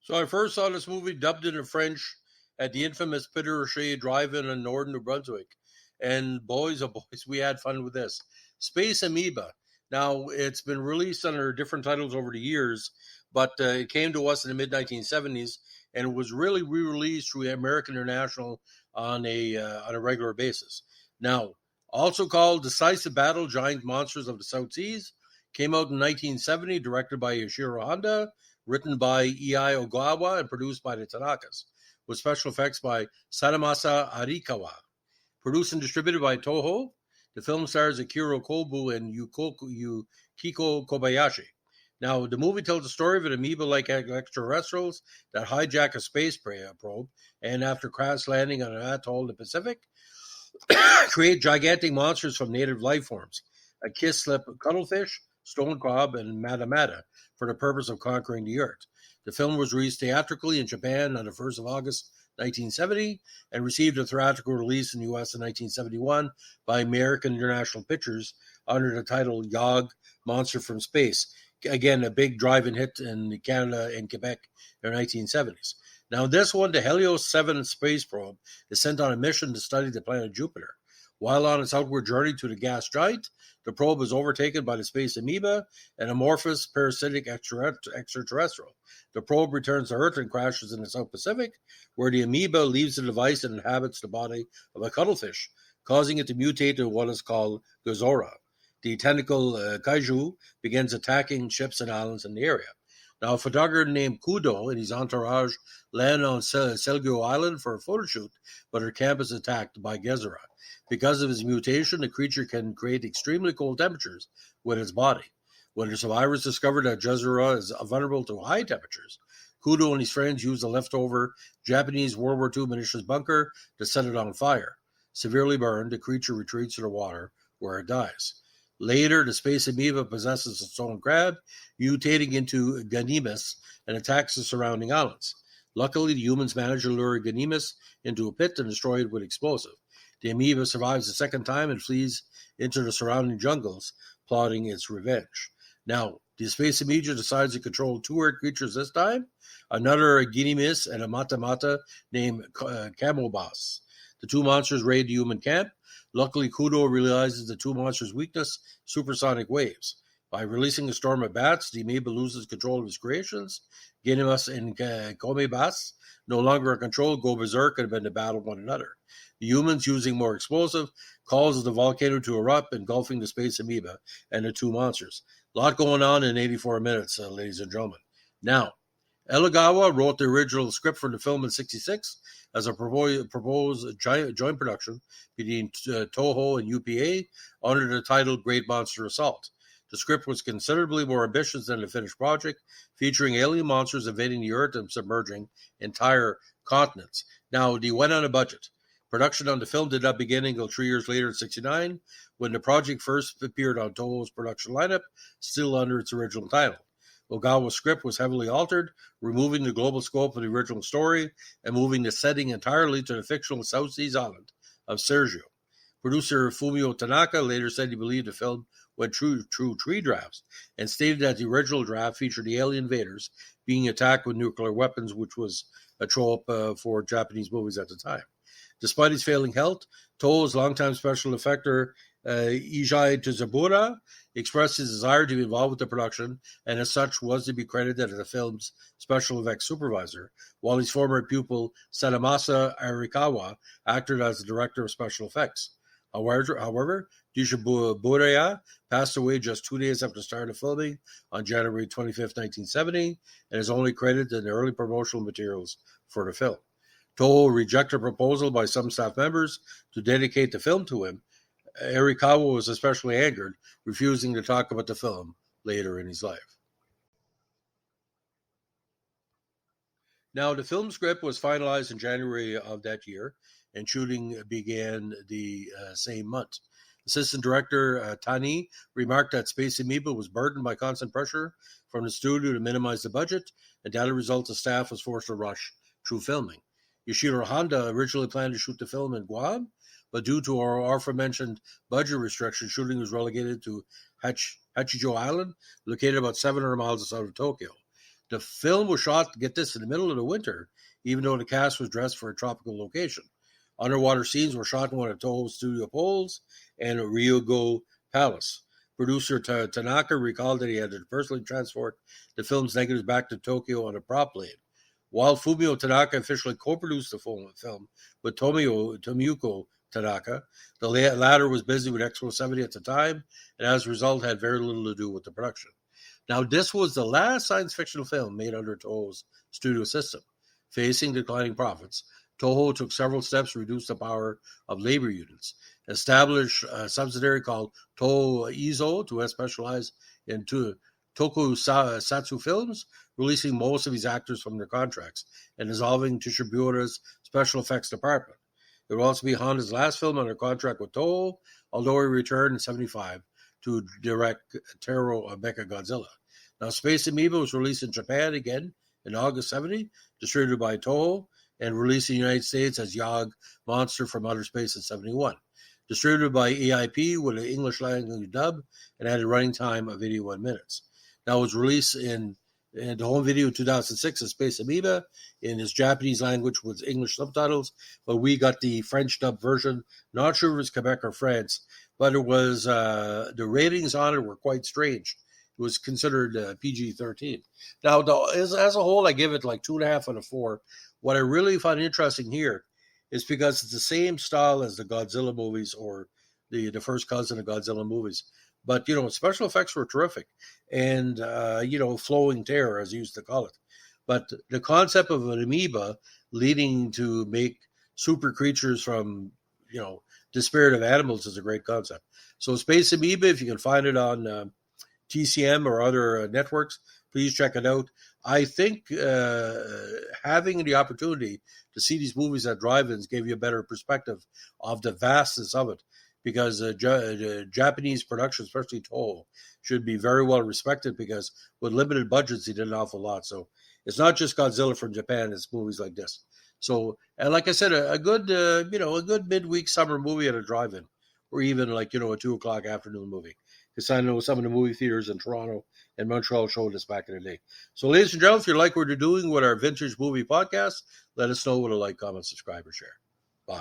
So I first saw this movie dubbed into French at the infamous Peter Rocher Drive-In in northern New Brunswick. And boys, oh boys, we had fun with this. Space Amoeba. Now, it's been released under different titles over the years, but it came to us in the mid-1970s and was really re-released through American International on a regular basis. Now, also called Decisive Battle, Giant Monsters of the South Seas, came out in 1970, directed by Yoshiro Honda, written by Ei Ogawa and produced by the Tanakas, with special effects by Sadamasa Arikawa. Produced and distributed by Toho, the film stars Akira Kobu and Yukiko Kobayashi. Now, the movie tells the story of an amoeba-like extraterrestrials that hijack a space probe and, after crash landing on an atoll in the Pacific, create gigantic monsters from native life forms, a kiss-slip cuttlefish, stone crab, and mata for the purpose of conquering the Earth. The film was released theatrically in Japan on the 1st of August 1970 and received a theatrical release in the U.S. in 1971 by American International Pictures under the title Yog, Monster from Space. Again, a big drive-in hit in Canada and Quebec in the 1970s. Now, this one, the Helios 7 space probe, is sent on a mission to study the planet Jupiter. While on its outward journey to the gas giant, the probe is overtaken by the space amoeba, an amorphous parasitic extraterrestrial. The probe returns to Earth and crashes in the South Pacific, where the amoeba leaves the device and inhabits the body of a cuttlefish, causing it to mutate into what is called Gazora. The tentacle kaiju begins attacking ships and islands in the area. Now, a photographer named Kudo and his entourage land on Selgio Island for a photo shoot, but her camp is attacked by Gezora. Because of his mutation, the creature can create extremely cold temperatures with its body. When the survivors discover that Gezora is vulnerable to high temperatures, Kudo and his friends use the leftover Japanese World War II munitions bunker to set it on fire. Severely burned, the creature retreats to the water, where it dies. Later, the space amoeba possesses its own crab, mutating into Ganymedes, and attacks the surrounding islands. Luckily, the humans manage to lure Ganymedes into a pit and destroy it with explosive. The amoeba survives a second time and flees into the surrounding jungles, plotting its revenge. Now, the space amoeba decides to control two Earth creatures this time, another Ganymedes and a mata named Camobas. The two monsters raid the human camp. Luckily, Kudo realizes the two monsters' weakness, supersonic waves. By releasing a storm of bats, the amoeba loses control of his creations. Ganymedes and Comebas, no longer in control, go berserk and begin to battle one another. The humans, using more explosive, causes the volcano to erupt, engulfing the space amoeba and the two monsters. A lot going on in 84 minutes, ladies and gentlemen. Now, Eligava wrote the original script for the film in 1966 as a proposed joint production between Toho and UPA under the title Great Monster Assault. The script was considerably more ambitious than the finished project, featuring alien monsters invading the Earth and submerging entire continents. Now, they went on a budget. Production on the film did not begin until 3 years later in 1969, when the project first appeared on Toho's production lineup, still under its original title. Ogawa's script was heavily altered, removing the global scope of the original story and moving the setting entirely to the fictional South Seas island of Sergio. Producer Fumio Tanaka later said he believed the film went through 3 drafts and stated that the original draft featured the alien invaders being attacked with nuclear weapons, which was a trope for Japanese movies at the time. Despite his failing health, Toho's longtime special effector Ijai Tuzabura expressed his desire to be involved with the production, and as such was to be credited as the film's special effects supervisor, while his former pupil Sadamasa Arikawa acted as the director of special effects. However, Tuzabura passed away just 2 days after the start of filming on January 25, 1970, and is only credited in the early promotional materials for the film. Toho rejected a proposal by some staff members to dedicate the film to him. Arikawa was especially angered, refusing to talk about the film later in his life. Now, the film script was finalized in January of that year, and shooting began the same month. Assistant director Tani remarked that Space Amoeba was burdened by constant pressure from the studio to minimize the budget, and that as a result, the staff was forced to rush through filming. Yoshiro Honda originally planned to shoot the film in Guam, but due to our aforementioned budget restrictions, shooting was relegated to Hachijo Island, located about 700 miles outside of Tokyo. The film was shot, get this, in the middle of the winter, even though the cast was dressed for a tropical location. Underwater scenes were shot in one of Toho's studio poles and at Ryogo Palace. Producer Tanaka recalled that he had to personally transport the film's negatives back to Tokyo on a prop plane. While Fumio Tanaka officially co-produced the film with Tomiyuko Tanaka, the latter was busy with Expo 70 at the time, and as a result had very little to do with the production. Now, this was the last science fiction film made under Toho's studio system. Facing declining profits, Toho took several steps to reduce the power of labor unions, established a subsidiary called Toho Izo to specialize in tokusatsu films, releasing most of his actors from their contracts, and dissolving Tsuchibura's special effects department. It will also be Honda's last film under contract with Toho, although he returned in 1975 to direct Taro Mechagodzilla. Now, Space Amoeba was released in Japan again in August 1970, distributed by Toho, and released in the United States as Yog Monster from Outer Space in 1971. Distributed by EIP with an English language dub and had a running time of 81 minutes. Now, it was released in the home video in 2006 as Space Amoeba in its Japanese language with English subtitles, but we got the French dub version. Not sure if it was Quebec or France, but it was the ratings on it were quite strange. It was considered PG-13. Now, as a whole, I give it like 2.5 out of 4. What I really find interesting here is because it's the same style as the Godzilla movies or the first cousin of Godzilla movies. But, special effects were terrific. And, flowing terror, as you used to call it. But the concept of an amoeba leading to make super creatures from, dispirited animals is a great concept. So Space Amoeba, if you can find it on TCM or other networks, please check it out. I think having the opportunity to see these movies at drive-ins gave you a better perspective of the vastness of it, because Japanese production, especially Toho, should be very well respected because with limited budgets, he did an awful lot. So it's not just Godzilla from Japan; it's movies like this. So, and like I said, a good midweek summer movie at a drive-in, or even like a 2:00 afternoon movie. Because I know some of the movie theaters in Toronto and Montreal showed us back in the day. So, ladies and gentlemen, if you like what we're doing with our vintage movie podcast, let us know with a like, comment, subscribe, or share. Bye.